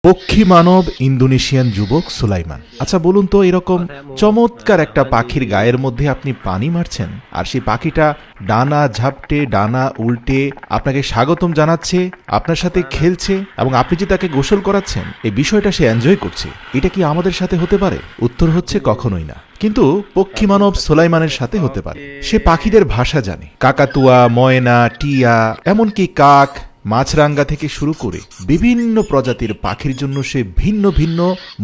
পক্ষী মানব ইন্দোনেশিয়ান যুবক সুলাইমান। আচ্ছা বলুন তো, এরকম চমৎকার একটা পাখির গায়ের মধ্যে আপনি পানি মারছেন, আর সেই পাখিটা ডানা ঝাপটে ডানা উল্টে আপনাকে স্বাগতম জানাচ্ছে, আপনার সাথে খেলছে, এবং আপনি যে তাকে গোসল করাচ্ছেন, এই বিষয়টা সে এনজয় করছে। এটা কি আমাদের সাথে হতে পারে? উত্তর হচ্ছে কখনোই না। কিন্তু পক্ষী মানব সুলাইমানের সাথে হতে পারে। সে পাখিদের ভাষা জানে, কাকাতুয়া, ময়না, টিয়া, এমনকি কাক, মাছরাঙ্গা থেকে শুরু করে বিভিন্ন প্রজাতির পাখির জন্য সে ভিন্ন ভিন্ন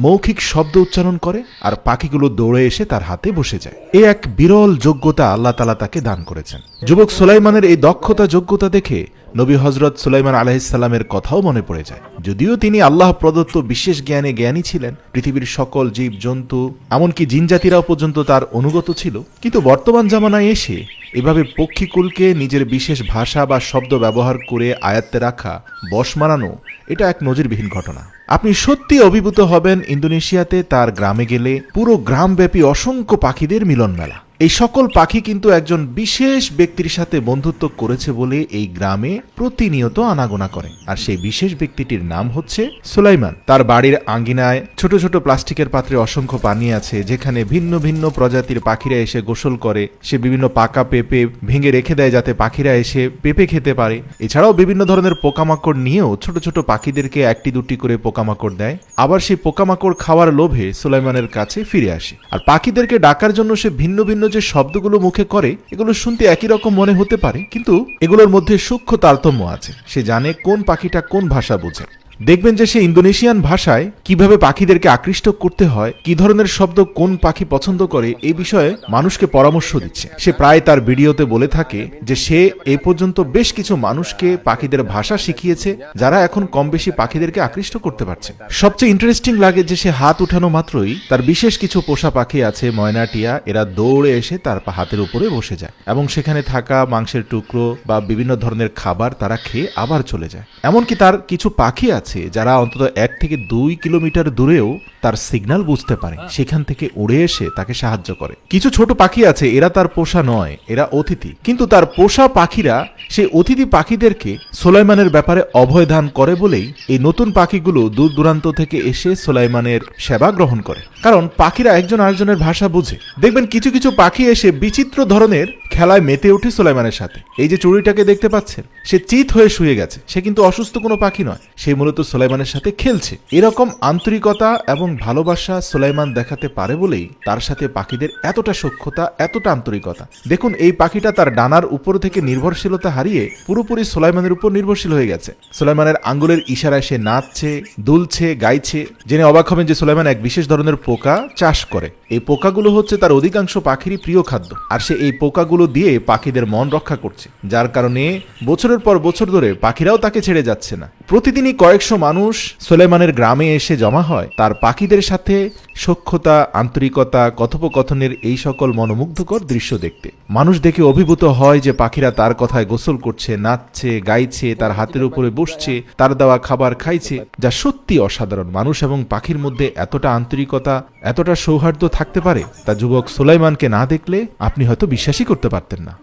মৌখিক শব্দ উচ্চারণ করে, আর পাখিগুলো দৌড়ে এসে তার হাতে বসে যায়। এ এক বিরল যোগ্যতা আল্লাহ তাআলা তাকে দান করেছেন। যুবক সুলাইমানের এই দক্ষতা যোগ্যতা দেখে নবী হযরত সুলাইমান আলাইহিস সালামের কথাও মনে পড়ে যায়। যদিও তিনি আল্লাহ প্রদত্ত বিশেষ জ্ঞানে জ্ঞানী ছিলেন, পৃথিবীর সকল জীব জন্তু এমনকি জিনজাতিরাও পর্যন্ত তার অনুগত ছিল, কিন্তু বর্তমান জামানায় এসে এভাবে পক্ষীকুলকে নিজের বিশেষ ভাষা বা শব্দ ব্যবহার করে আয়ত্তে রাখা, বশ মানানো, এটা এক নজিরবিহীন ঘটনা। আপনি সত্যি অভিভূত হবেন ইন্দোনেশিয়াতে তার গ্রামে গেলে। পুরো গ্রামব্যাপী অসংখ্য পাখিদের মিলন মেলা। এই সকল পাখি কিন্তু একজন বিশেষ ব্যক্তির সাথে বন্ধুত্ব করেছে বলে এই গ্রামে প্রতিনিয়ত আনাগোনা করে, আর সেই বিশেষ ব্যক্তিটির নাম হচ্ছে সুলাইমান। তার বাড়ির আঙ্গিনায় ছোট ছোট প্লাস্টিকের পাত্রে অসংখ্য পানি আছে, যেখানে ভিন্ন ভিন্ন প্রজাতির পাখিরা এসে গোসল করে। সে বিভিন্ন পাকা পেঁপে ভেঙে রেখে দেয় যাতে পাখিরা এসে পেঁপে খেতে পারে। এছাড়াও বিভিন্ন ধরনের পোকামাকড় নিয়েও ছোট ছোট পাখিদেরকে একটি দুটি করে পোকামাকড় দেয়। আবার সেই পোকামাকড় খাওয়ার লোভে সুলাইমানের কাছে ফিরে আসে। আর পাখিদেরকে ডাকার জন্য সে ভিন্ন ভিন্ন যে শব্দগুলো মুখে করে, এগুলো শুনতে একই রকম মনে হতে পারে, কিন্তু এগুলোর মধ্যে সূক্ষ্ম তারতম্য আছে। সে জানে কোন পাখিটা কোন ভাষা বোঝে। দেখবেন যে সে ইন্দোনেশিয়ান ভাষায় কিভাবে পাখিদেরকে আকৃষ্ট করতে হয়, কি ধরনের শব্দ কোন পাখি পছন্দ করে, এই বিষয়ে মানুষকে পরামর্শ দিচ্ছে। সে প্রায় তার ভিডিওতে বলে থাকে যে সে এ পর্যন্ত বেশ কিছু মানুষকে পাখিদের ভাষা শিখিয়েছে, যারা এখন কম বেশি পাখিদেরকে আকৃষ্ট করতে পারছে। সবচেয়ে ইন্টারেস্টিং লাগে যে সে হাত উঠানো মাত্রই তার বিশেষ কিছু পোষা পাখি আছে, ময়না, টিয়া, এরা দৌড়ে এসে তার হাতের উপরে বসে যায়, এবং সেখানে থাকা মাংসের টুকরো বা বিভিন্ন ধরনের খাবার তারা খেয়ে আবার চলে যায়। এমনকি তার কিছু পাখি আছে যারা অন্তত 1 থেকে 2 কিলোমিটার দূরেও তার সিগন্যাল বুঝতে পারে, সেখান থেকে উড়ে এসে তাকে সাহায্য করে। কিছু ছোট পাখি আছে, এরা তার পোষা নয়, এরা অতিথি, কিন্তু তার পোষা পাখিরা সেই অতিথি পাখিদেরকে সুলাইমানের ব্যাপারে অভয় দান করে বলেই এই নতুন পাখিগুলো দূর দূরান্ত থেকে এসে সুলাইমানের সেবা গ্রহণ করে, কারণ পাখিরা একজন আরেকজনের ভাষা বুঝে। দেখবেন কিছু কিছু পাখি এসে বিচিত্র ধরনের খেলায় মেতে ওঠে সুলাইমানের সাথে। এই যে চড়ুইটাকে দেখতে পাচ্ছেন, সে চিত হয়ে শুয়ে গেছে, সে কিন্তু অসুস্থ কোনো পাখি নয়, সে মূলত সুলাইমানের সাথে খেলছে। এরকম আন্তরিকতা এবং ভালোবাসা সুলাইমান দেখাতে পারে বলেই তার সাথে পাখিদের এতটা সখ্যতা, এতটা আন্তরিকতা। দেখুন, এই পাখিটা তার ডানার উপর থেকে নির্ভরশীলতা হারিয়ে পুরোপুরি সুলাইমানের উপর নির্ভরশীল হয়ে গেছে। সুলাইমানের আঙ্গুলের ইশারায় সে নাচছে, দুলছে, গাইছে। জেনে অবাক হবেন যে সুলাইমান এক বিশেষ ধরনের পোকা চাষ করে। এই পোকাগুলো হচ্ছে তার অধিকাংশ পাখিরই প্রিয় খাদ্য, আর সে এই পোকাগুলো দিয়ে পাখিদের মন রক্ষা করছে, যার কারণে বছরের পর বছর ধরে পাখিরাও তাকে ছেড়ে যাচ্ছে না। প্রতিদিনই কয়েকশো মানুষ সুলাইমানের গ্রামে এসে জমা হয় তার পাখিদের সাথে সখ্যতা, আন্তরিকতা, কথোপকথনের এই সকল মনোমুগ্ধকর দৃশ্য দেখতে। মানুষ দেখে অভিভূত হয় যে পাখিরা তার কথায় গোসল করছে, নাচছে, গাইছে, তার হাতের উপরে বসছে, তার দেওয়া খাবার খাইছে, যা সত্যি অসাধারণ। মানুষ এবং পাখির মধ্যে এতটা আন্তরিকতা, এতটা সৌহার্দ্য থাকতে পারে, তা যুবক সুলাইমানকে না দেখলে আপনি হয়তো বিশ্বাসই করতে পারতেন না।